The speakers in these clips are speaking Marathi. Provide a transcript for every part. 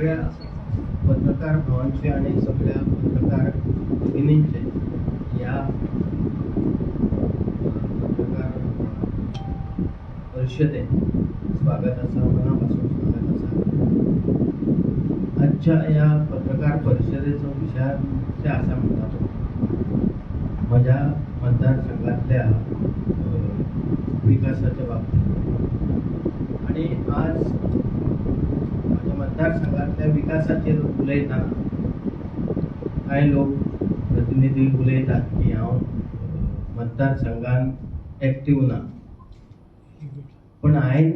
सगळ्या पत्रकार भावांचे आणि सगळ्या पत्रकार भगिनींचे या पत्रकार परिषदेत स्वागत असा, मनापासून स्वागत असा. आजच्या या पत्रकार परिषदेचा विषय असा म्हणतात माझ्या मतदारसंघातल्या विकासाच्या बाबतीत. आणि आज माझ्या मतदारसंघातल्या विकासाचेर उलयतना कांय लोक प्रतिनिधी उलयतात की हांव मतदारसंघान एक्टिव्ह ना, पण हांवें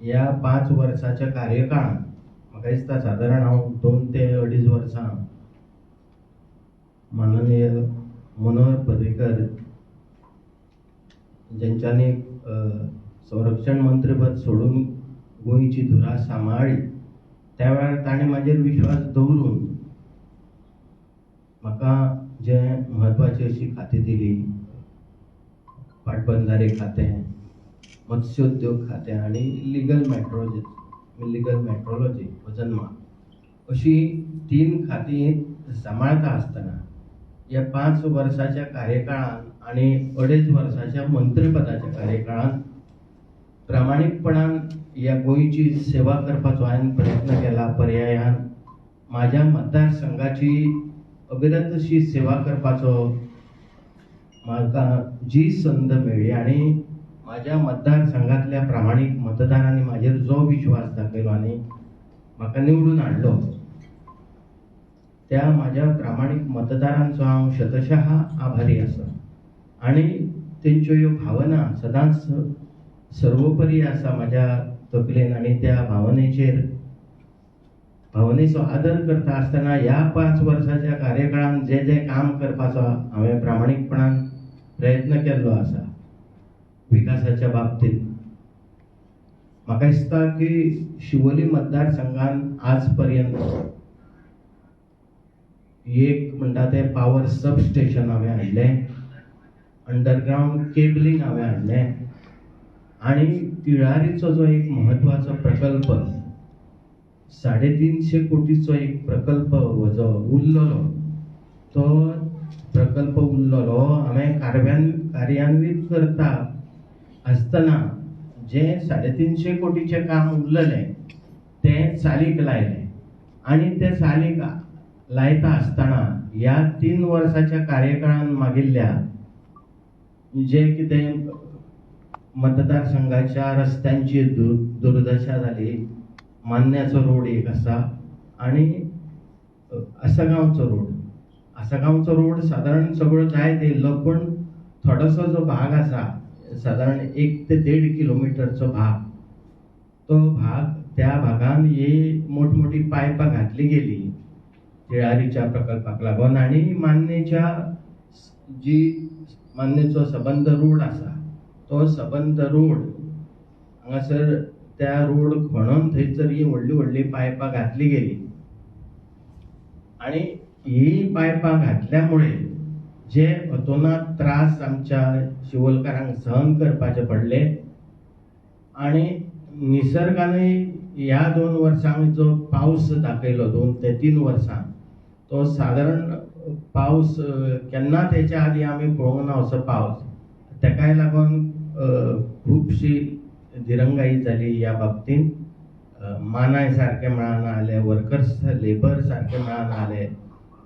ह्या 5 वर्साच्या कार्यकाळांत म्हाका दिसता सादारण हांव 2 ते 2.5 वर्सां माननीय मनोहर पर्रीकर ज्यांच्यानी संरक्षण मंत्रीपद सोडून गोंयची धुरा सांबाळ्ळी त्या वेळार ताणें म्हाजेर विश्वास दवरून म्हाका जे म्हत्वाची अशी खातीं दिली, पाटबंधारे खातें, मत्स्योद्योग खातें आणि लीगल मेट्रोलॉजी वजनमाप अशी 3 खातीं सांबाळता आसतना या 5 वर्साच्या कार्यकाळांत आणि 2.5 वर्साच्या मंत्रीपदाच्या कार्यकाळांत प्रामाणिकपणान ह्या गोंयची सेवा करपाचो हांवें प्रयत्न केला. पर्यायान म्हाज्या मतदारसंघाची अविरत अशी सेवा करपाचो म्हाका जी संद मेळ्ळी आणि म्हाज्या मतदारसंघातल्या प्रामाणीक मतदारांनी म्हाजेर जो विश्वास दाखयलो आनी म्हाका निवडून हाडलो त्या म्हाज्या प्रामाणीक मतदारांचो हांव शतशः आभारी आसा. आणि तेंच्यो ह्यो भावना सदांच सर्वोपरी आसा म्हाज्या तकलेन आणि त्या भावनेचो आदर करता आसतना ह्या 5 वर्साच्या कार्यकाळांत जे जे काम करपाचो हांवें प्रामाणीकपणान प्रयत्न केल्लो आसा विकासाच्या बाबतीत, म्हाका दिसता की शिवोली मतदारसंघान आज पर्यंत एक म्हणटा ते पावर सबस्टेशन हांवें हाडलें, अंडरग्राउंड केबलिंग हांवें हाडलें आणि तिळारीचो जो एक म्हत्वाचो प्रकल्प 350 कोटीचो एक प्रकल्प जो उरलेलो तो प्रकल्प उरलेलो हांवें कार्यान्वीत करता आसतना जे 350 कोटीचें काम उरलेलें तें चालीक लायलें. आणि तें चालीक लायता आसतना ह्या 3 वर्साच्या कार्यकाळांत मागिल्ल्या जे कितें मतदारसंघाच्या रस्त्यांची दुर्दशा जाली, मान्न्याचो रोड एक आसा आणि आसागांवचो रोड सादारण सगळो जायत येयल्लो, पण थोडोसो जो भाग आसा सादारण 1 ते 1.5 किलोमिटरचो भाग, तो भाग त्या भागान ही मोठमोठी पायपां घातली गेली तिळारीच्या प्रकल्पाक लागून. आणि मान्नेचो सबंद रोड आसा तो सबंद रोड हांगासर त्या रोड खणून थंयसर ही व्हडली पायपां घातली गेली. आणि ही पायपां घातल्यामुळे जे अतोनात त्रास आमच्या शिवोलकारांक सहन करपाचे पडले आणि निसर्गानय ह्या 2 वर्सांक जो पावस दाखयलो 2 ते 3 वर्सां तो सादारण पावस केन्ना तेच्या आदी आमी पळोवंक ना असो पावस. तेकाय लागून खूबशी दिरंगाई जाली ह्या बाबतींत. मानाय सारके मेळना जाले, वर्कर्स लेबर सारके मेळना जाले.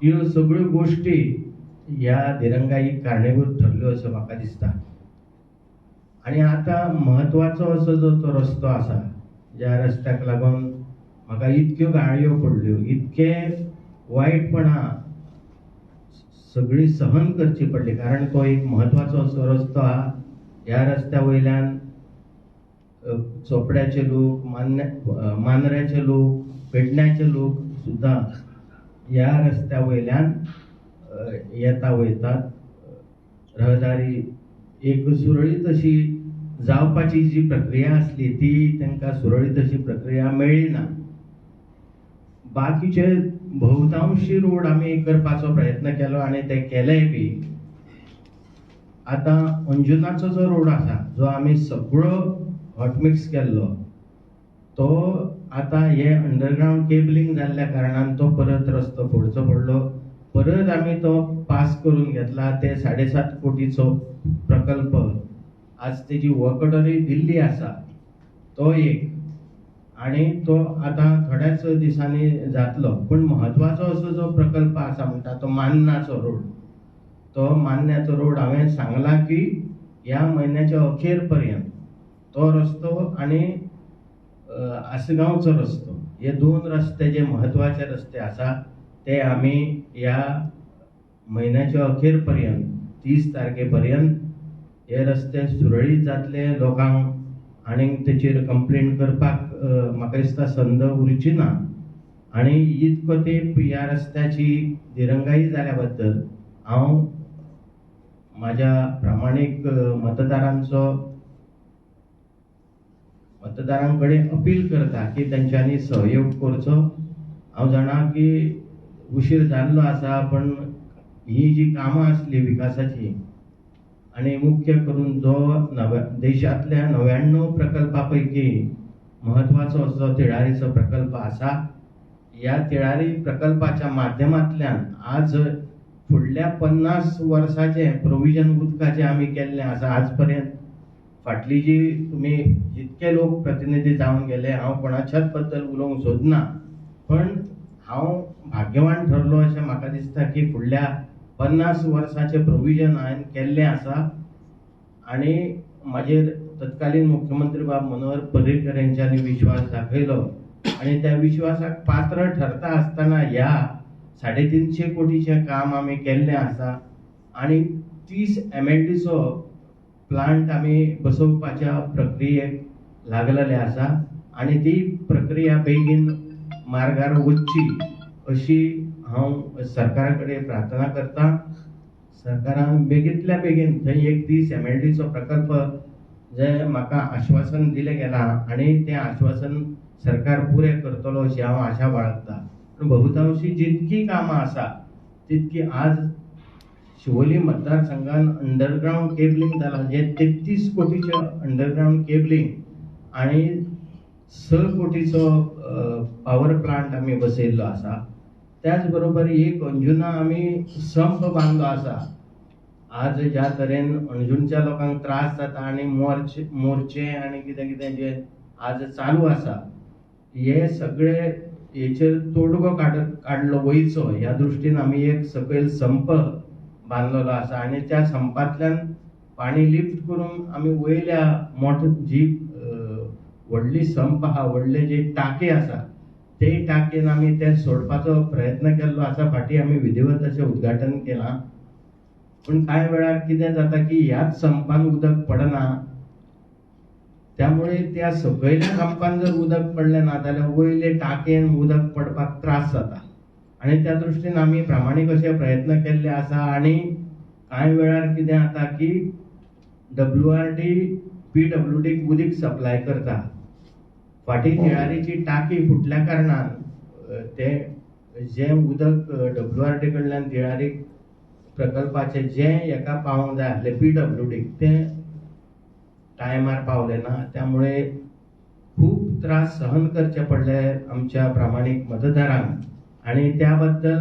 ह्यो सगळ्यो गोश्टी ह्या दिरंगाईक कारणीभूत ठरल्यो असो म्हाका दिसता. आणि आता म्हत्वाचो असो जो तो रस्तो आसा ज्या रस्त्याक लागून म्हाका इतक्यो गाळयो पडल्यो, इतके वायटपणां सगळी सहन करची पडली, कारण तो एक म्हत्वाचो असो रस्तो आहा. ह्या रस्त्या वयल्यान चोपड्याचे लोक, मांद्र्याचे लोक, पेडण्याचे लोक सुद्दां ह्या रस्त्या वयल्यान येता वयतात. रहदारी एक सुरळीत अशी जावपाची जी प्रक्रिया आसली ती तांकां सुरळीत अशी प्रक्रिया मेळ्ळी ना. बाकीचे बहुतांशी रोड आमी करपाचो प्रयत्न केलो आणि ते केलेय बी. आता अंजुनाचो जो रोड आसा जो आमी सगळो हॉटमिक्स केल्लो तो आता हे अंडरग्राउंड केबलिंग जाल्ल्या कारणान तो परत रस्तो फोडचो पडलो. परत आम्ही तो पास करून घेतला. ते 7.5 कोटीचो प्रकल्प आज त्याची वर्क ऑर्डरय दिल्ली आसा. तो एक आणि तो आता थोड्याच दिसांनी जातलो. पण महत्वाचो असो जो प्रकल्प आसा म्हणटा तो मान्नाचो रोड. तो मान्याचो रोड हांवें सांगला की ह्या म्हयन्याच्या अखेर पर्यंत तो रस्तो आणि आसगांवचो रस्तो हे 2 रस्ते जे महत्वाचे रस्ते आसा ते आम्ही या महिन्याच्या अखेर पर्यंत 30 तारखेपर्यंत हे रस्ते सुरळीत जातले. लोकांक आनीक तेचेर कंप्लेंट करपाक म्हाका दिसता संद उरची ना. आणि इतको तेंप ह्या रस्त्याची दिरंगाई जाल्या बद्दल हांव माझ्या प्रामाणीक मतदारांकडे अपील करता की त्यांच्यानी सहयोग करचो. हांव जाणा की उशीर जाल्लो आसा पण ही जी कामां आसली विकासाची आणि मुख्य करून जो देशातल्या 99 प्रकल्पापैकी महत्वाचो असो तिळारीचो प्रकल्प आसा. या तिळारी प्रकल्पाच्या माध्यमांतल्यान आज फुडल्या 50 वर्साचे प्रोव्हिजन उदकाचे आम्ही केल्ले आसा. आजपर्यंत फाटली जी तुम्ही जितके लोक प्रतिनिधी जावन गेले हांव कोणाच्याच बद्दल उलोवंक सोदना. पण हांव भाग्यवान ठरलो अशें म्हाका दिसता की फुडल्या 50 वर्साचे प्रोव्हिजन हांवें केल्लें आसा. आणि माजेर तत्कालीन मुख्यमंत्री बाब मनोहर पर्रीकर यांच्यानी विश्वास दाखयलो आणि त्या विश्वासाक पात्र ठरता आसतना ह्या 350 कोटीचे काम आम्ही केल्लें आसा. आणि 30 MLDचो प्लांट आम्ही बसोवपाच्या प्रक्रियेक लागलेले आसा. आणि ती प्रक्रिया बेगीन मार्गार वचची अशी हांव सरकारा कडेन प्रार्थना करता. सरकारान बेगींतल्या बेगीन थंय एक 30 MLDचो प्रकल्प जे म्हाका आश्वासन दिलें गेलां आणि तें आश्वासन सरकार पुरें करतलो अशी हांव आशा बाळगता. पण बहुतांशी जितकी कामां आसा तितकी आज शिवोली मतदारसंघान अंडरग्राउंड केबलिंग जालां जे 33 कोटीचे अंडरग्राउंड केबलिंग आणि 6 कोटीचो पॉवर प्लांट आम्ही बसयल्लो आसा. त्याच बरोबर एक अंजुना आम्ही संप बांधलो आसा. आज ज्या तरेन अंजुनच्या लोकांक त्रास जाता आणि मोर्चे आणि कितें कितें जे आज चालू आसा हे सगळे हेचेर तोडगो काडलो वयचो ह्या दृश्टीन आम्ही एक सकयल संप बांधलेलो आसा. आणि त्या संपांतल्यान पाणी लिफ्ट करून आम्ही वयल्या मोठ जी व्हडली संप आहा व्हडले जे टाके आसा ते टाकेन आम्ही ते सोडपाचो प्रयत्न केल्लो आसा. फाटीं आम्ही विधिवत अशें उद्घाटन केलां. पण कांय वेळार कितें जाता की ह्याच संपान उदक पडना. त्यामुळे त्या सकयल्या संपान जर उदक पडलें ना जाल्यार वयले टाकेन उदक पडपाक त्रास जाता. आणि त्या दृश्टीन आम्ही प्रामाणीक अशे प्रयत्न केल्ले आसा. आणि कांय वेळार कितें जाता की WRD PWDक उदीक सप्लाय करता. फाटीं तिळारीची टाकी फुटल्या कारणान ते जे उदक WRD कडल्यान तिळारी प्रकल्पाचे जे एका पावंक जाय आसले PWDक ते टायमार पावले ना. त्यामुळे खूप त्रास सहन करचे पडले आमच्या प्रामाणिक मतदारांक. आणि त्याबद्दल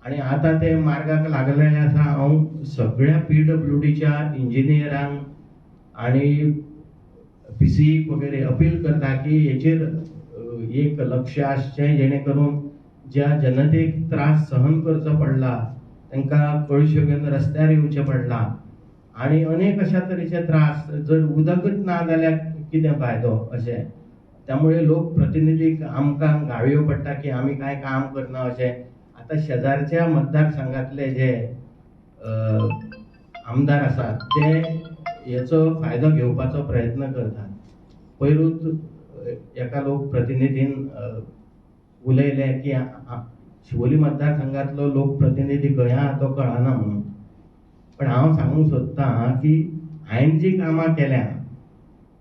आणि आता ते मार्गाक लागलेले आसा. हांव सगळ्या PWDच्या इंजिनियरांक आणि PC वगैरे अपील करता की हेचेर एक लक्ष आसचें जेणे करून ज्या जनतेक त्रास सहन करचो पडला तांकां कळश्यो घेवन रस्त्यार येवचें पडलां. आणि अनेक अशा तरेचे त्रास जर उदकच ना जाल्यार कितें फायदो अशें. त्यामुळे लोकप्रतिनिधीक आमकां गाळयो पडटा की आमी कांय काम करना अशें. आता शेजारच्या मतदारसंघातले जे आमदार आसात ते हेचो फायदो घेवपाचो प्रयत्न करतात. पयरूच एका लोकप्रतिनिधीन उलयले की शिवोली मतदारसंघातलो लोकप्रतिनिधी खंय आहा तो कळना म्हणून. पण हांव सांगूंक सोदतां की हांवें जी कामां केल्या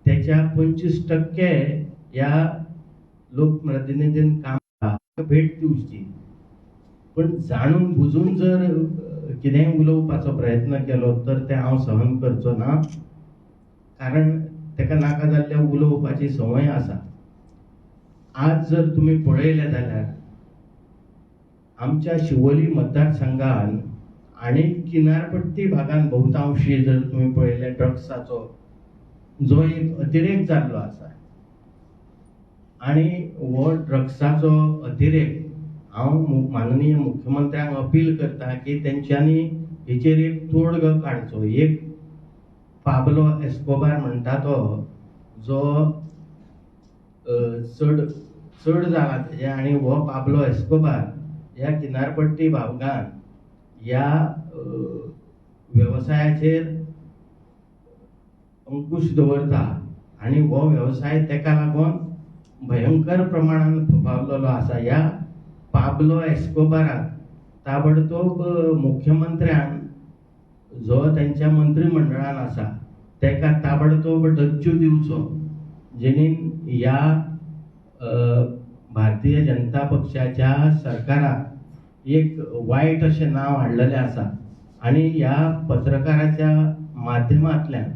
त्याच्या 25% ह्या लोकप्रतिनिधीन काम भेट दिवची. पण जाणून बुजून जर कितेंय उलोवपाचो प्रयत्न केलो तर ते हांव सहन करचो ना. कारण ताका नाका जाल्ले उलोवपाची संवय आसा. आज जर तुम्ही पळयलें जाल्यार आमच्या शिवोली मतदारसंघान आणि किनारपट्टी भागान बहुतांशी जर तुम्ही पळयलें ड्रग्साचो जो एक अतिरेक जाल्लो आसा आणि हो ड्रग्साचो अतिरेक हांव माननीय मुख्यमंत्र्यांक अपील करता की तेंच्यांनी हेचेर एक तोडगो काडचो. एक पाब्लो एस्कोबार म्हणटा तो जो चड जाला तेजे आनी हो पाब्लो एस्कोबार ह्या किनारपट्टी भागान ह्या व्यवसायाचेर अंकुश दवरता आनी हो व्यवसाय तेका लागून भयंकर प्रमाणात फुफावलेलो आसा. ह्या पाब्लो एस्कोबाराक ताबडतोब मुख्यमंत्र्यान जो त्यांच्या मंत्रिमंडळान आसा तेका ताबडतोब डच्चू दिवचो जेणेन ह्या भारतीय जनता पक्षाच्या सरकाराक एक वायट अशें नांव हाडलेलें आसा. आणि ह्या पत्रकाराच्या माध्यमांतल्यान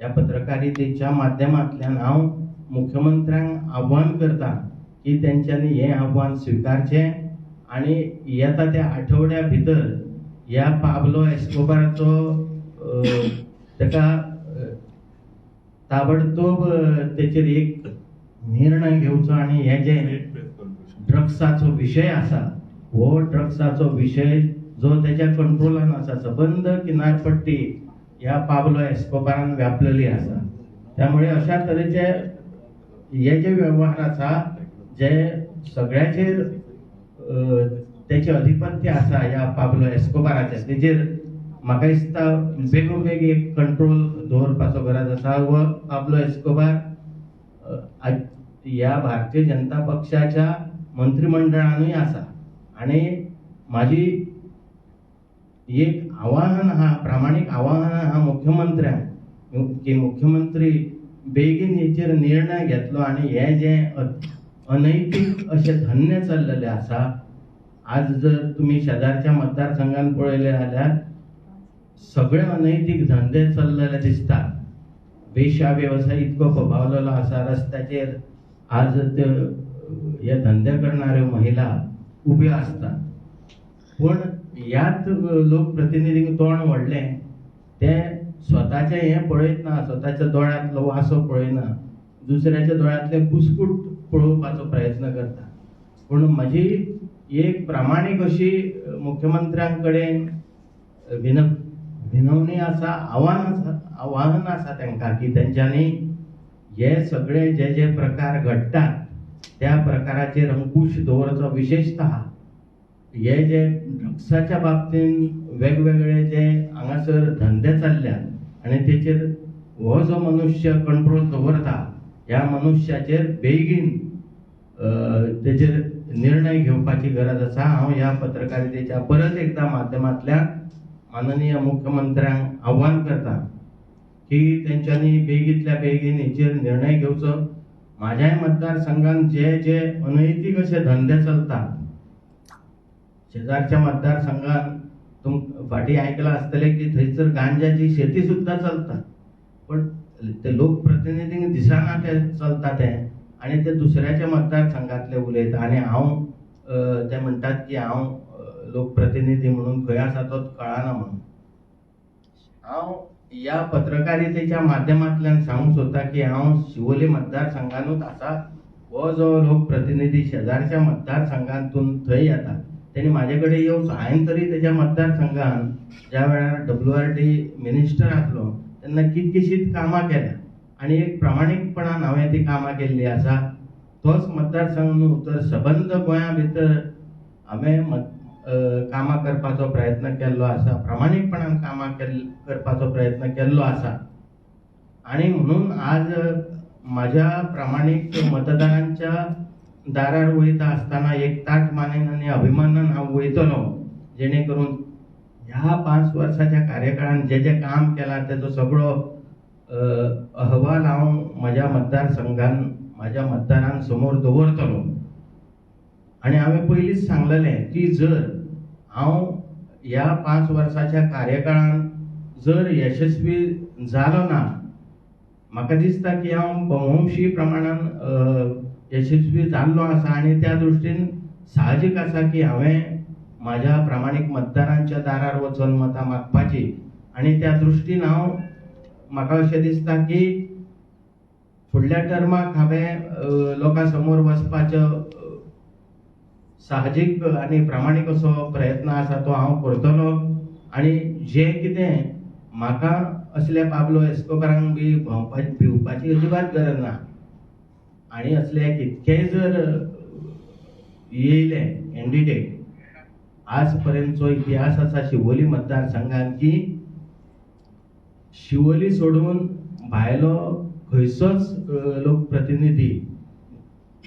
ह्या पत्रकारितेच्या माध्यमांतल्यान हांव मुख्यमंत्र्यांक आव्हान करता की तेंच्यांनी हें आव्हान स्विकारचें आणि येता त्या आठवड्या भितर ह्या पाब्लो एस्कोबाराचो तेका ताबडतोब तेचेर एक निर्णय घेवचो आणि हे जे ड्रग्साचो विशय आसा हो ड्रग्साचो विशय जो त्याच्या कंट्रोलान आसा सबंद किनारपट्टी ह्या पाब्लो एस्कोबारान व्यापलेली आसा. त्यामुळे अशा तरेचे हे जे व्यवहार आसा जे सगळ्याचेर त्याचे अधिपत्य आसा ह्या पाब्लो एस्कोबाराचे तेजेर म्हाका दिसता बेगोबेग एक कंट्रोल दवरपाचो गरज आसा. व पाब्लो एस्कोबार ह्या भारतीय जनता पक्षाच्या मंत्रिमंडळानूय आसा आणि माझी एक आवाहन हा प्रामाणिक आवाहन हा मुख्यमंत्र्यांक की मुख्यमंत्री बेगीन हेचेर निर्णय घेतलो आणि हे जे अनैतिक असे धंदे चाललेले आसा आज जर तुम्ही शेजारच्या मतदारसंघान पळयले जाल्यार सगळे अनैतिक धंदे चल्लेले दिसता. वेश्या व्यवसाय इतको फबावलेलो आसा रस्त्याचेर आज हे धंदे करणाऱ्यो महिला उब्यो असतात. पण ह्यात लोकप्रतिनिधींक तोंड व्हडलें ते स्वताचे हे पळयतना स्वताच्या दोळ्यांतलो वासो पळयना दुसऱ्याच्या दोळ्यांतले कुसकूट पळोवपाचो प्रयत्न करता. पूण म्हजी एक प्रामाणिक अशी मुख्यमंत्र्यांकडेन विनवणी आसा आव्हान आसा तांकां की तेंच्यांनी हे सगळे जे जे प्रकार घडटात त्या प्रकाराचेर अंकुश दवरचो. विशेषतः हे जे ड्रग्साच्या बाबतीन वेगवेगळे जे हांगासर धंदे चल्ल्यात आणि तेचेर हो जो मनुष्य कंट्रोल दवरता ह्या मनुष्याचेर बेगीन तेचेर निर्णय घेवपाची गरज आसा. हांव ह्या पत्रकारितेच्या परत एकदा माध्यमांतल्यान माननीय मुख्यमंत्र्यांक आव्हान करता की तेंच्यांनी बेगीतल्या बेगीन हेचेर निर्णय घेवचो. माझ्याय मतदारसंघान जे जे अनैतिक असे धंदे चलतात शेजारच्या मतदारसंघान फाटी आयकलां आसतलें की थंयसर गांजाची शेती सुद्धा चलता. पण ते लोकप्रतिनिधींक दिसना ते चलता ते आणि ते दुसऱ्याच्या मतदारसंघातले उलयता आणि हांव ते म्हणटात की हांव लोकप्रतिनिधी म्हणून खंय आसा तोच कळना म्हणून. हांव ह्या पत्रकारितेच्या माध्यमांतल्यान सांगूंक सोदता की हांव शिवोली मतदारसंघानूच आसा. हो जो लोकप्रतिनिधी शेजारच्या मतदारसंघांतून थंय येता त्यांनी माझे कडेन येवचो. हांवें तरी तेच्या मतदारसंघान ज्या वेळार WRD मिनिस्टर आसलो तेन्ना कितकीशींच कामां केल्या आणि एक प्रामाणिकपणान हांवें ती कामां केल्ली आसा. तोच मतदारसंघ न्हू तर सबंद गोंया भितर हांवें कामां करपाचो प्रयत्न केल्लो आसा. प्रामाणिकपणान कामां करपाचो प्रयत्न केल्लो आसा. आणि म्हणून आज माझ्या प्रामाणिक मतदारांच्या दारार वयता आसतना एक ताट मानेन आनी अभिमानान हांव वयतलो जेणे करून ह्या 5 वर्साच्या कार्यकाळान जे जे काम केलां तेजो सगळो अहवाल हांव म्हज्या मतदारसंघान माझ्या मतदारां समोर दवरतलो. आणि हांवें पयलींच सांगलेलें की जर हांव ह्या 5 वर्साच्या कार्यकाळान जर यशस्वी जालो ना म्हाका दिसता की हांव बहूशी प्रमाणान यशस्वी जाल्लो आसा आनी त्या दृश्टीन साहजीक आसा की हांवें म्हाज्या प्रामाणीक मतदारांच्या दारार वचून मतां मागपाची आनी त्या दृश्टीन हांव म्हाका अशें दिसता की फुडल्या टर्माक हांवें लोकां समोर वचपाचो साहजीक आनी प्रामाणीक असो प्रयत्न आसा तो हांव करतलो आनी जें कितें म्हाका असल्या पाब्लो एस्कोबारांक बी भिवपाची अजिबात गरज ना आनी असले कितकेय जर येयले कॅन्डिडेट आज पर्यंतचो इतिहास आसा शिवोली मतदारसंघात की शिवोली सोडून भायलो खंयचोच लोकप्रतिनिधी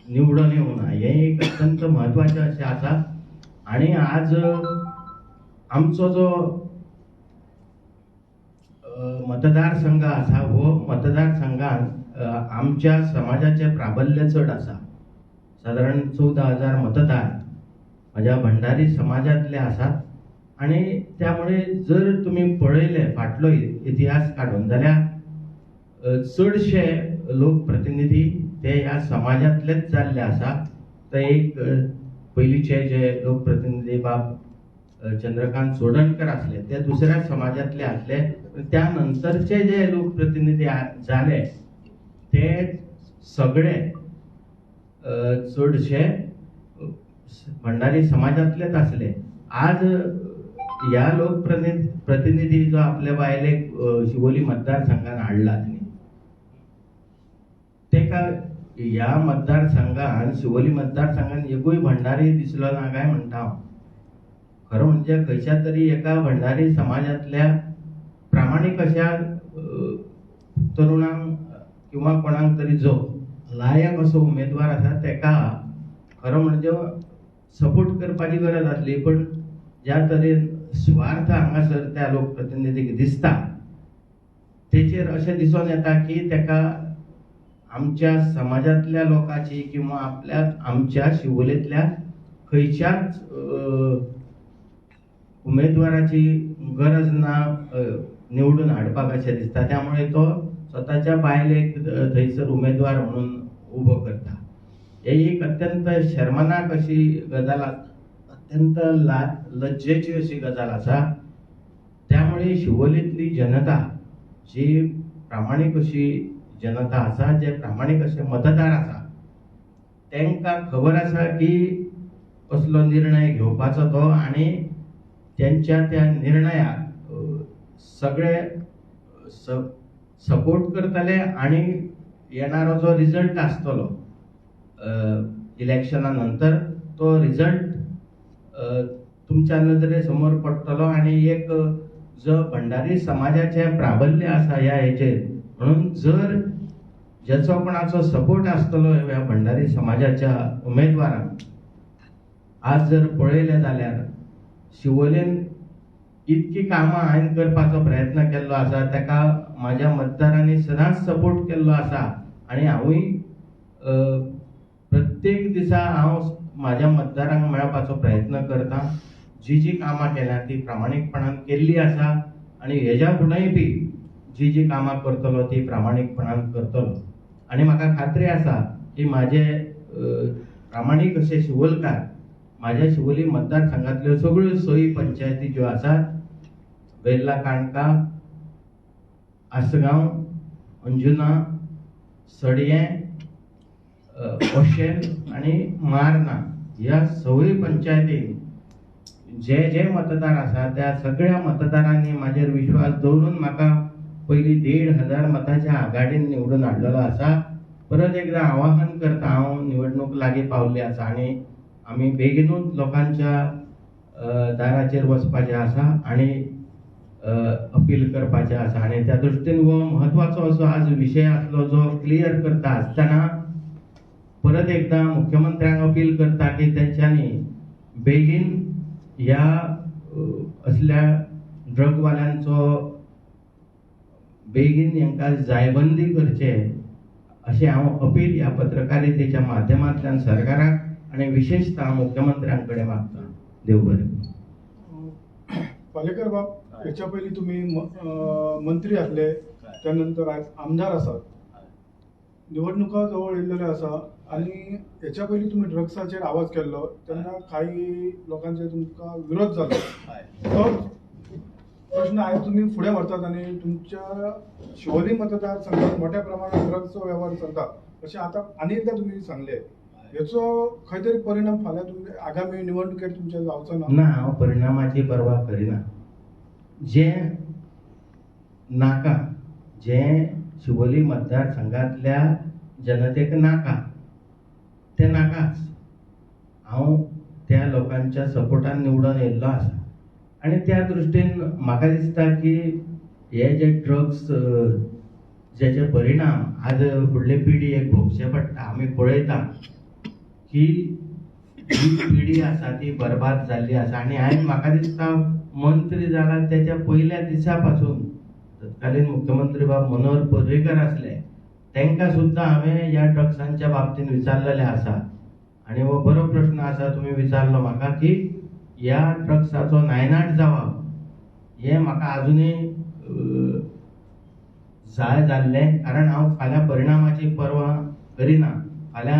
निवडून येवना हे एक अत्यंत महत्वाचे अशें आसा आनी आज आमचो जो मतदारसंघ आसा हो मतदारसंघात आमच्या समाजाचे प्राबल्य चड आसा साधारण 14,000 मतदार माझ्या भंडारी समाजातले आसात आणि त्यामुळे जर तुम्ही पळयले फाटलो इतिहास काढून जाल्यार चडशे लोकप्रतिनिधी ते ह्या समाजातलेच जाल्ले आसा तर एक पयलींचे जे लोकप्रतिनिधी बाब चंद्रकांत सोडणकर असले ते दुसऱ्या समाजातले असले त्यानंतरचे जे लोकप्रतिनिधी झाले ते सगळे चडशे भंडारी समाजातलेच असले आज या लोकप्रतिनिधी जो आपल्या बायले शिवोली मतदारसंघात हाडला तेका या मतदारसंघात शिवोली मतदारसंघात एकूय भंडारी दिसलो ना काय म्हणटा हांव खरं म्हणजे खंयच्या तरी एका भंडारी समाजातल्या प्रामाणीक अशा तरुणांक किंवा कोणाक तरी जो लायक असो उमेदवार आसा तेका खरं म्हणजे सपोर्ट करपाची गरज आसली पण ज्या तरेन स्वार्थ हांगासर त्या लोकप्रतिनिधीक दिसता तेचेर अशें दिसून येता की तेका आमच्या समाजातल्या लोकांची किंवा आमच्या शिवोलेंतल्या खंयच्याच उमेदवाराची गरज ना निवडून हाडपाक अशें दिसता त्यामुळे तो स्वताच्या बायलेक थंयसर उमेदवार म्हणून उबो करता हे एक अत्यंत शर्मनाक अशी गजाल अत्यंत लज्जेची अशी गजाल आसा त्यामुळे शिवोलेंतली जनता जी प्रामाणीक अशी जनता आसा जे प्रामाणीक असे मतदार आसा तांकां खबर आसा की कसलो निर्णय घेवपाचो तो आणि त्यांच्या त्या निर्णयाक सगळे सपोर्ट करतले आणि येणारो जो रिझल्ट आसतलो इलेक्शना नंतर तो रिझल्ट तुमच्या नजरे समोर पडटलो आणि एक जो भंडारी समाजाचे प्राबल्य आसा ह्या हेचेर म्हणून जर ज्याचो कोणाचो सपोर्ट आसतलो ह्या भंडारी समाजाच्या उमेदवारांक आज जर पळयले जाल्यार शिवोलेन इतकी कामां हांवें करपाचो प्रयत्न केल्लो आसा ताका म्हाज्या मतदारांनी सदांच सपोर्ट केल्लो आसा आनी हांवूय प्रत्येक दिसा हांव म्हाज्या मतदारांक मेळपाचो प्रयत्न करता जी कामां केल्या ती प्रामाणीकपणान केल्ली आसा आनी हेज्या फुडेंय बी जी कामां करतलो ती प्रामाणीकपणान करतलो आनी म्हाका खात्री आसा की म्हाजे प्रामाणीक अशे शिवोलकार माझ्या शिवोली मतदारसंघातल्यो सगळ्यो 6 पंचायती ज्यो आसात वेर्ला काणका आसगांव अंजुना सडयें ओशें आणि मारना ह्या 6 पंचायतीन जे मतदार आसा त्या सगळ्या मतदारांनी म्हाजेर विश्वास दवरून म्हाका पयली 1,500 मतांच्या आघाडीन निवडून हाडलेलो आसा परत एकदा आवाहन करता हांव निवडणूक लागीं पावल्ली आसा आनी आमी बेगीनूच लोकांच्या दाराचेर वचपाचे आसा आनी अपील करपाचे आसा आनी त्या दृश्टीन हो महत्वाचो असो आज विशय आसलो जो क्लियर करता आसतना परत एकदा मुख्यमंत्र्यांक अपील करता की तेंच्यांनी बेगीन ह्या असल्या ड्रगवाल्यांचो बेगीन हांकां जायबंदी करचे अशें हांव अपील ह्या पत्रकारितेच्या माध्यमांतल्यान सरकाराक आणि विशेषतः मुख्यमंत्र्यांकडे मागता देव बरें पालेकर बाब याच्या पयलीं तुम्ही मंत्री आसले त्यानंतर आज आमदार आसात निवडणुका जवळ येयल्ल्यो आसा आणि हेच्या पयलीं तुमी ड्रग्साचेर आवाज केल्लो तेन्ना काही लोकांचे तुमकां विरोध जालो. तो प्रश्न आयज तुमी फुडें व्हरतात आनी तुमच्या शिवोली मतदारसंघात मोठ्या प्रमाणात ड्रग्सचो वेव्हार चलता अशें आतां आनी एकदां तुमी सांगले. हेचो खंय तरी परिणाम फाल्यां तुमचे आगामी निवडणुकेर तुमचे जावचो ना? ना, हांव परिणामाची पर्वा करिना. जें नाका, जें शिवोली मतदारसंघातल्या जनतेक नाका तें नाकाच. हांव त्या लोकांच्या सपोर्टान निवडून येयल्लो आसा आनी त्या दृश्टीन म्हाका दिसता की हे जे ड्रग्स जेचे परिणाम आज फुडले पिढयेक भोगचे पडटा. आमी पळयता की ही पिढी आसा ती बरबाद जाल्ली आसा आनी हांवें म्हाका दिसता मंत्री जाला त्याच्या पयल्या दिसा पासून तत्कालीन मुख्यमंत्री बाब मनोहर पर्रीकर आसले तांकां सुद्दां हांवें ह्या ड्रग्सांच्या बाबतींत विचारलेलें आसा आनी हो बरो प्रश्न आसा तुमी विचारलो म्हाका की ह्या ड्रग्साचो नायनाट जावप हें म्हाका आजुनूय जाय जाल्लें, कारण हांव फाल्यां परिणामाची पर्वा करिना. फाल्यां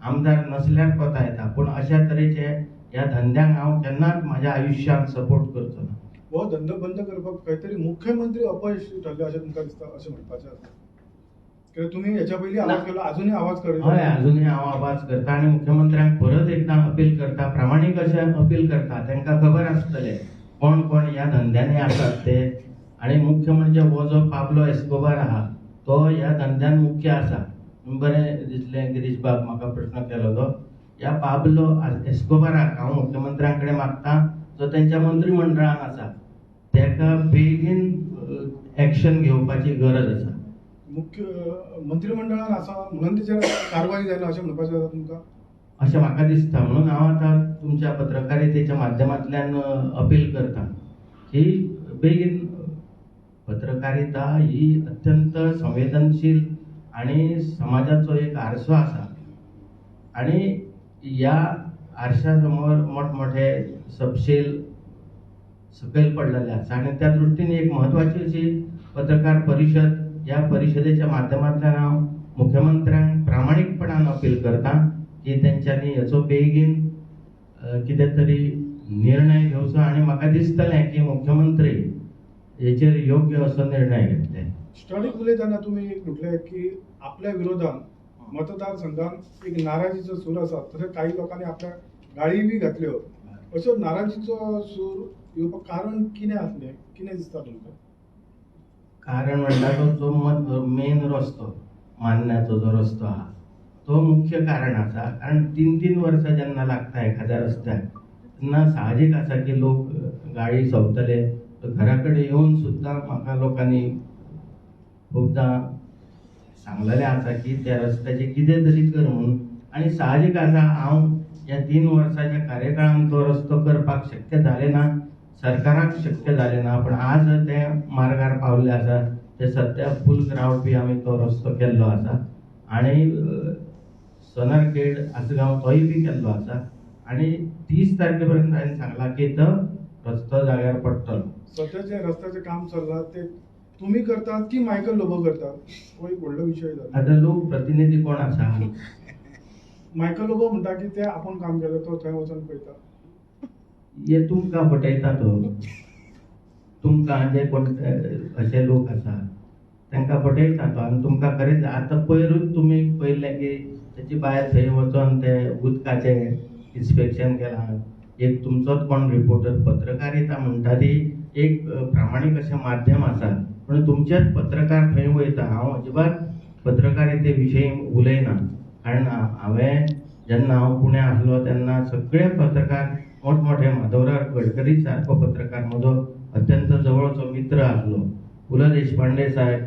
आमदार नसल्यार कोता येता, पूण अशा तरेचे ह्या धंद्यांक हांव केन्नाच म्हाज्या आयुश्यांत सपोर्ट करचो ना. हो धंदो बंद करपाक खंय तरी मुख्यमंत्री अपयशी ठरले अशें तुमकां दिसता अशें म्हणपाचें आसा? कित्याक तुमी हेच्या पयलीं आवाज केलो, आजुनूय आवाज करता? हय, आजुनूय हांव आवाज करता आनी मुख्यमंत्र्यांक परत एकदां अपील करता, प्रामाणीक अशें अपील करता. तांकां खबर आसतलें कोण कोण ह्या धंद्यांनी आसात ते. आनी मुख्य म्हणजे हो जो पाब्लो एस्कोबार आहा तो ह्या धंद्यान मुख्य आसा. बरें दिसलें गिरीश बाब म्हाका प्रश्न केलो तो. ह्या पाब्लो एस्कोबाराक हांव मुख्यमंत्र्यां कडेन मागता, जो तेंच्या मंत्रिमंडळान आसा तेका बेगीन एक्शन घेवपाची गरज आसा. मुख्य मंत्रिमंडळान आसा म्हणून तेचेर कारवाई जायना अशें म्हणपाचें आसा तुमकां? अशें म्हाका दिसता. म्हणून हांव आतां तुमच्या पत्रकारितेच्या माध्यमांतल्यान अपील करता की बेगीन पत्रकारिता ही अत्यंत संवेदनशील आणि समाजाचो एक आरसो आसा आणि ह्या आरशा समोर मोठमोठे सपशेल सकयल पडलेले आसा आनी त्या दृश्टीन एक म्हत्वाची अशी पत्रकार परिशद, ह्या परिशदेच्या माध्यमांतल्यान हांव मुख्यमंत्र्यांक प्रामाणीकपणान अपील करता की तेंच्यांनी हेचो बेगीन कितें तरी निर्णय घेवचो आनी म्हाका दिसतलें की मुख्यमंत्री हेचेर योग्य असो निर्णय घेतले. स्टडीक उलयतना तुमी एक म्हटलें की आपल्या विरोधान मतदारसंघात एक नाराजीचो सूर आसा, तशेंच काही लोकांनी आपल्या गाळी बी घातल्यो. असो नाराजीचो सूर येवपाक कारण कितें आसलें, कितें दिसता तुमकां? कारण म्हणटा तो जो मेन रस्तो, मान्न्याचो जो रस्तो आहा तो मुख्य कारण आसा. कारण 3-3 वर्सां जेन्ना लागता एखाद्या रस्त्याक तेन्ना साहजीक आसा की लोक गाडी सवतले. घरा कडेन येवन सुद्दां म्हाका लोकांनी खूबदां सांगलेलें आसा की त्या रस्त्याचें कितें तरी कर म्हणून. आनी साहजीक आसा हांव ह्या 3 वर्साच्या कार्यकाळांत तो रस्तो करपाक शक्य जालें ना, सरकाराक शक्य जालें ना, पूण आज ते मार्गार पावल्ले आसा. ते सद्या फूल ग्रावंड बी आमी तो रस्तो केल्लो आसा आनी सोनारखेड आसगांव तोय बी केल्लो आसा आनी 30 तारखे पर्यंत हांवें सांगला की तो रस्तो जाग्यार पडटलो. सध्याचे रस्त्याचें काम चल्लां ते तुम्ही करतात की मायकल लोबो करतात? हो एक व्हडलो विशय जाला. आतां लोक प्रतिनिधी कोण आसा? मायकल लोबो म्हणटा की ते आपण काम केलं तो थंय वचून पळयता. हे तुमकां फटयता तो. तुमकां जे कोण अशे लोक आसा तांकां फटयता तो आनी तुमकां खरेंच आतां पयरूच तुमी पळयलें की तेची बायल थंय वचोन ते उदकाचें इन्स्पेक्शन केलां. एक तुमचोच कोण रिपोर्टर, पत्रकारिता म्हणटा ती एक प्रामाणीक अशें माध्यम आसा, पूण तुमचेच पत्रकार थंय वयता. हांव अजिबात पत्रकारिते विशयी उलयना, कारण हांवें जेन्ना हांव पुण्या आसलो तेन्ना सगळे पत्रकार मोठमोठे माधवराव गडकरी सारको पत्रकार म्हजो अत्यंत जवळचो मित्र आसलो. पु ल देशपांडे साहेब,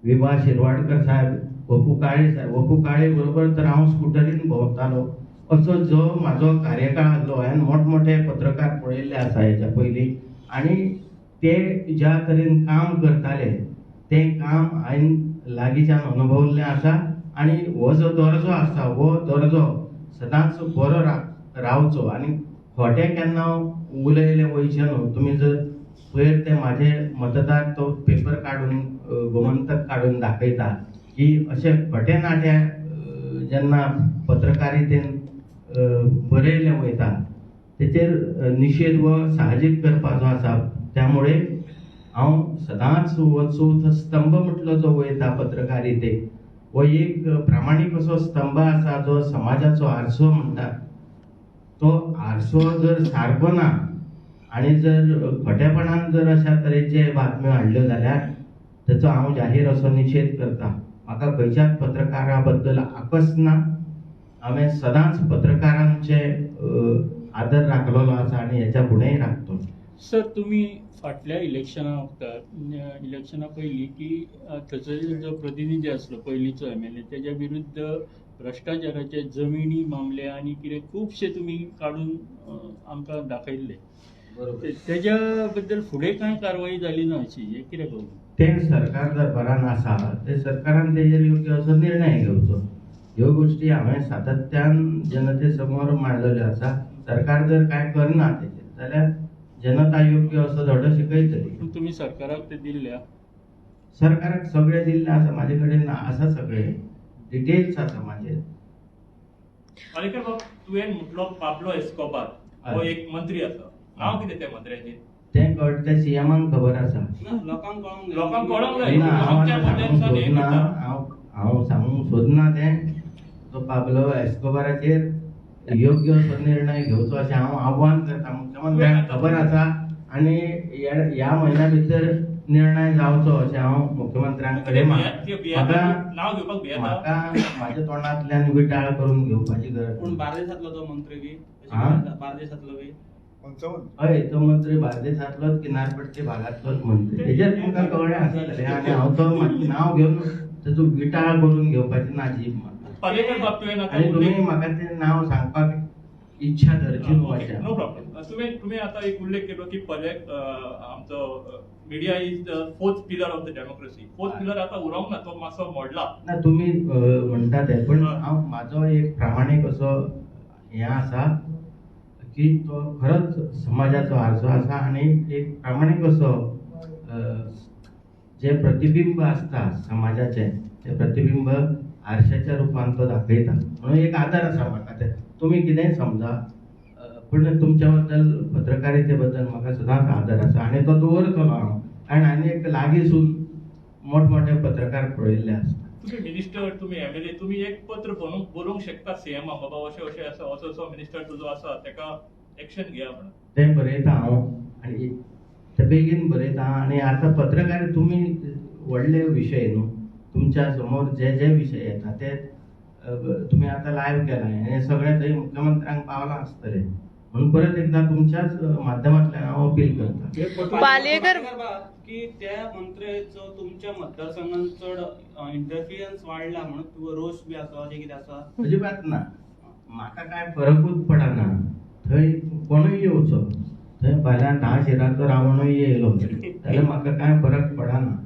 विभा शिरवाडकर साहेब, वपू काळे साहेब. वपू काळे बरोबर तर हांव स्कुटरीन भोंवतालो. असो जो म्हाजो कार्यकाळ आसलो हांवें मोठमोठे पत्रकार पळयल्ले आसा हेच्या पयलीं आनी ते ज्या तरेन काम करताले तें काम हांवें लागींच्यान अनुभवल्लें आसा. आनी हो जो दर्जो आसा हो दर्जो सदांच बरो रावचो आनी खोटें केन्ना उलयलें वयचें न्हू. तुमी जर पयर ते म्हाजे मतदार तो पेपर काडून गोमंतक काडून दाखयता की अशे खटेनाट्या जेन्ना पत्रकारितेन बरयले वयता तेचेर निशेध व साहजीक करपाचो आसा. त्यामुळे हांव सदांच वचून स्तंभ म्हटलो जो वयता पत्रकारितेक हो एक प्रामाणीक असो स्तंभ आसा जो समाजाचो आरसो म्हणटा. तो आरसो जर सारको ना आणि जर खोटेपणान जर अशा तरेचे बातम्यो हाडल्यो जाल्यार तेचो हांव जाहीर असो निशेध करता. म्हाका खंयच्याच पत्रकारा बद्दल आकस ना. हांवें सदांच पत्रकारांचे आदर राखलेलो आसा आणि हेच्या फुडेंय राखतलो. सर, तुम्ही फाटल्या इलेक्शना पयलीं की थंयचो जो प्रतिनिधी आसलो पयलींचो MLA तेज्या विरुद्ध भ्रष्टाचाराचे जमिनी मामले आनी कितें खुबशे तुमी काडून आमकां दाखयल्ले. तेज्या बद्दल फुडें कांय कारवाई जाली ना अशी, हें कितें कळून? ते सरकार दरबारान आसा, ते सरकारान तेजेर योग्य असो निर्णय घेवचो. ह्यो गोष्टी हांवें सातत्यान जनते समोर मांडलेल्यो आसा. सरकार जर कांय करना तेजेर जाल्यार जनता योग्य असो धडो शिकयतली. पूण तुमी सरकाराक ते दिल्ल्या? सरकाराक सगळे दिल्ले आसा, म्हाजे कडेन आसा सगळे डिटेल्स आसा म्हाजे. पालेकर बाब, तुवें म्हटलो पाब्लो एस्कोबार हो एक मंत्री आसा. नांव कितें त्या मंत्र्याचें? तें कळटा सीएमाक खबर आसा. लोकांक कळोंक जाय. ना, आमच्या बद्दल एक सोदना, म्हणटा. हांव सांगूंक सोदना तें. तो पाब्लो एस्कोबाराचेर योग्य असो निर्णय घेवचो अशें हांव आव्हान करता. मुख्यमंत्र्यांक खबर आसा आणि ह्या म्हयन्या भितर निर्णय जावचो अशें हांव मुख्यमंत्र्यांक कडेन म्हाका नांव घेवपाक भियेता. म्हाज्या तोंडांतल्यान विटाळ करून घेवपाची गरज. पूण बार्देसांतलो तो मंत्री बी बार्देसांतलो बी 55 हय, तो मंत्री बार्देसांतलोच किनारपट्टी भागांतलोच मंत्री. हेजेर तुमकां कळ्ळें आसतलें आनी हांव तो नांव घेवन तेचो विटाळ करून घेवपाची ना जीब म्हाका. पालेकर बाब, तुवें आतां आनी तुमी म्हाका तें नांव सांगपाक इच्छा धरची न्हू अशें. No problem. तुवें आतां एक उल्लेख केलो की आमचो media is the fourth pillar of the democracy. Fourth pillar आतां उरोंक ना, तो मातसो मोडला. ना, तुमी म्हणटा ते, पण हांव म्हाजो एक प्रामाणीक असो हें आसा की तो खरोच समाजाचो आरसो आसा आनी एक प्रामाणीक असो जे प्रतिबिंब आसता समाजाचें ते प्रतिबिंब आरशाच्या रुपान तो दाखयता. म्हणून एक आदर आसा म्हाका ते. तुमी कितेंय समजा, पण तुमच्या बद्दल पत्रकारिते बद्दल म्हाका सदांच आदर आसा आनी तो दवरतलो हांव. कारण हांवें एक लागींसून मोठमोठे पत्रकार पळयल्ले आसा. तुम्ही मिनिस्टर, तुम्ही MLA, तुम्ही एक पत्र बरोवंक शकता सीएमाक, बाबा अशें अशें आसा, असो मिनिस्टर तुजो आसा, तेका एक्शन घेया म्हणून. तें बरयता हांव आनी ते बेगीन बरयता. आनी आतां पत्रकार तुमी व्हडले विशय न्हू, तुमच्या समोर जे जे विशय येता ते तुमी आतां लायव्ह केला हें सगळें थंय मुख्यमंत्र्यांक पावलां आसतलें. म्हणून परत एकदा तुमच्याच माध्यमांतल्यान हांव अपील करता. पालेकर की त्या मंत्र्याचो तुमच्या मतदारसंघात चड इंटरफिरन्स वाडला म्हणून तुका रोष बी आसा, अशें कितें आसा? अजिबात ना. म्हाका कांय फरकूच पडना. थंय कोणूय येवचो, थंय फाल्यां 10 शिराचो रावणूय येयलो जाल्यार म्हाका कांय फरक पडना.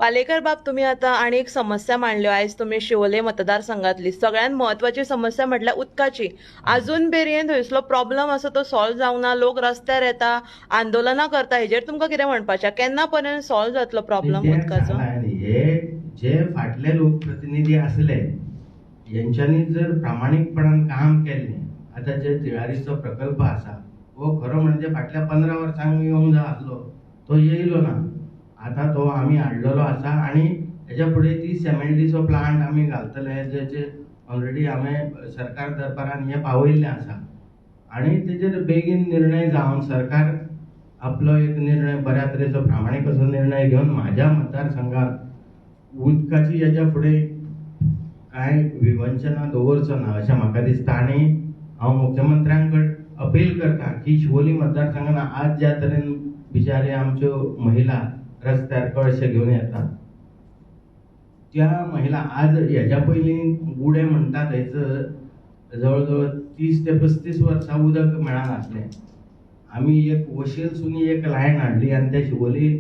पालेकर बाब, तुम्ही आता आणि एक समस्या मांडल्यो आयज तुम्ही शिवोले मतदारसंघातली. सगळ्यात महत्वाची समस्या म्हटल्यार उदकाची. अजून मेरेन थंयसलो प्रॉब्लेम आसा तो सॉल्व जावंक ना. लोक रस्त्यार येता, आंदोलनां करता. हेजेर तुमकां कितें म्हणपाचें? केन्ना पर्यंत सॉल्व जातलो प्रॉब्लेम उदकाचो? हे जे फाटले लोकप्रतिनिधी आसले यांच्यांनी जर प्रामाणिकपणान काम केलें, आतां जे तिळारीचो प्रकल्प आसा हो खरो म्हणजे फाटल्या 15 वर्सांक येवंक जाय आसलो, तो येयलो ना. आता तो आम्ही हाडलेलो आसा आनी हेच्या फुडें 30 MLDचो प्लांट आमी घालतले, जेचे ऑलरेडी हांवें सरकार दरबारान हें पावयल्लें आसा. आनी तेजेर बेगीन निर्णय जावन सरकार आपलो एक निर्णय बऱ्या तरेचो प्रामाणीक असो निर्णय घेवन म्हाज्या मतदारसंघात उदकाची हेच्या फुडें कांय विवंचना दवरचो ना अशें म्हाका दिसता. आनी हांव मुख्यमंत्र्यांक अपील करता की शिवोली मतदारसंघान आज ज्या तरेन बिचारे आमच्यो महिला रस्त्यार कळशे घेवन येतात, त्या महिला आज हेच्या पयलीं गुडे म्हणटा थंयसर जवळ जवळ 30 ते 35 वर्सां उदक मेळनासलें. आमी एक वशीलसून एक लायन हाडली आनी त्या शिवोली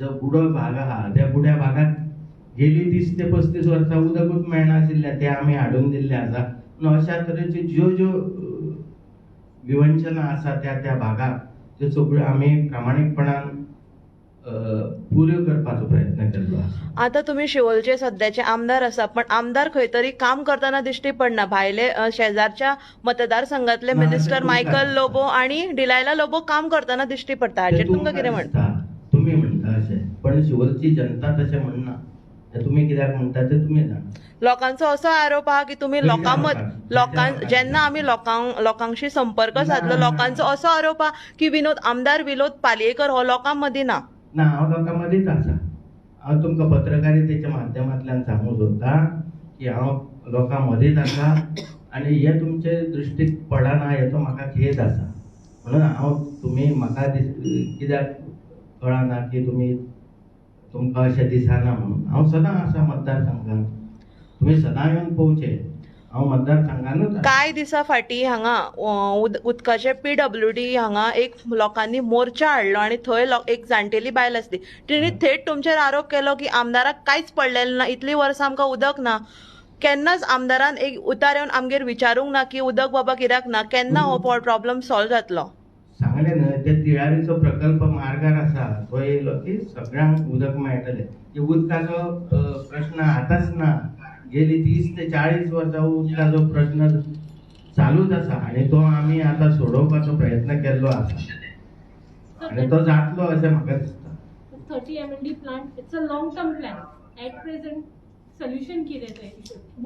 जो गुडो भाग आहा त्या गुड्या भागात गेली 30 ते 35 वर्सां उदकूच मेळनाशिल्लें, तें आमी हाडून दिल्लें आसा. अशा तरेच्यो ज्यो ज्यो विवंचना आसा त्या भागात त्यो सगळ्यो आमी प्रामाणीकपणान पुऱ्यो करपाचो प्रयत्न केल्लो आसा. आता तुम्ही शिवोलचे सध्याचे आमदार आसा, पण आमदार खंय तरी काम करताना दिश्टी पडना. भायले शेजारच्या मतदारसंघातले ना, मिनिस्टर ते मायकल तुमकां लोबो आणि डिलायला लोबो काम करताना दिश्टी पडटा. ते हाचेर तुमकां तुमकां कितें म्हणटा? दिसता, तुम्ही म्हणटा अशें, पण शिवोलची जनता तशें म्हणना. ते तुम्ही कित्याक म्हणटा ते तुमी जाणा. लोकांचो असो आरोप आहा की तुम्ही लोकां- जेन्ना आमी लोकांशी संपर्क साधलो, ना. लोकांचो असो आरोप आहा की आमदार विनोद पालयेकर हो लोकां मदीं ना. ना, हांव लोकां मदींच आसा. हांव तुमकां पत्रकारितेच्या माध्यमांतल्यान सांगूंक सोदतां की हांव लोकां मदींच आसा आनी हे तुमचे दृश्टीक पडना हेचो म्हाका खेद आसा. म्हणून हांव तुमी म्हाका कित्याक कळना की तुमकां अशें दिसना म्हणून. हांव सदां आसा मतदारसंघांत. तुमी सदां येवन पळोवचें. हांव मतदारसंघानूच आसा. कांय दिसा फाटीं हांगा उदकाचे PWD हांगा एक लोकांनी मोर्चा हाडलो आणि थंय एक जाणटेली बायल आसली. तिणी थेट तुमचेर आरोप केलो की आमदाराक कांयच पडलेलें ना, इतलीं वर्सां आमकां उदक ना. केन्नाच आमदारान एक उतार येवन आमगेर विचारूंक ना की उदक बाबा कित्याक ना, केन्ना हो प्रॉब्लेम सॉल्व जातलो. सांगलें न्हय, ते तिळारीचो प्रकल्प मार्गार आसा, तो येयलो की सगळ्यांक उदक मेळटलें. हे उदकाचो प्रश्न आतांच ना, गेली 30 ते 40 वर्सां उदकाचो प्रश्न चालूच आसा आनी तो आमी आतां सोडोवपाचो प्रयत्न केल्लो आसा आनी तो जातलो अशें म्हाका दिसता. 30 MND plant, it's a long-term plan. At present, solution ki rehta hai?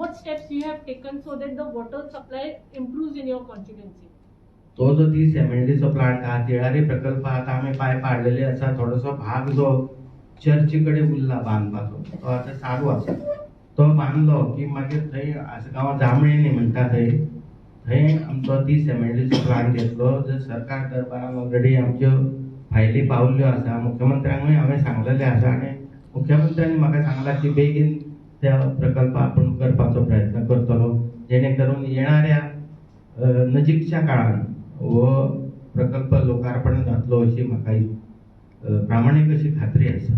What steps you have taken so that the water supply improves in your constituency? तो जो 30 MLD चो प्लांट आहा, तिळारी प्रकल्प आतां आमी पायप हाडलेली आसा. थोडोसो भाग जो चर्ची कडेन उरला बांदपाचो, तो आतां चालू आसा. तो बांदलो की मागीर थंय आसगांव जांबळिनी म्हणटा थंय आमचो 30 MLD चो प्लांट येतलो. जर सरकार दरबारान ऑलरेडी आमच्यो फायली पावल्ल्यो आसा. मुख्यमंत्र्यांकूय हांवें सांगलेलें आसा आनी मुख्यमंत्र्यांनी म्हाका सांगलां की बेगीन त्या प्रकल्प आपूण करपाचो प्रयत्न करतलो, जेणे करून येणाऱ्या नजीकच्या काळान हो प्रकल्प लोकार्पण जातलो अशी म्हाका प्रामाणीक अशी खात्री आसा.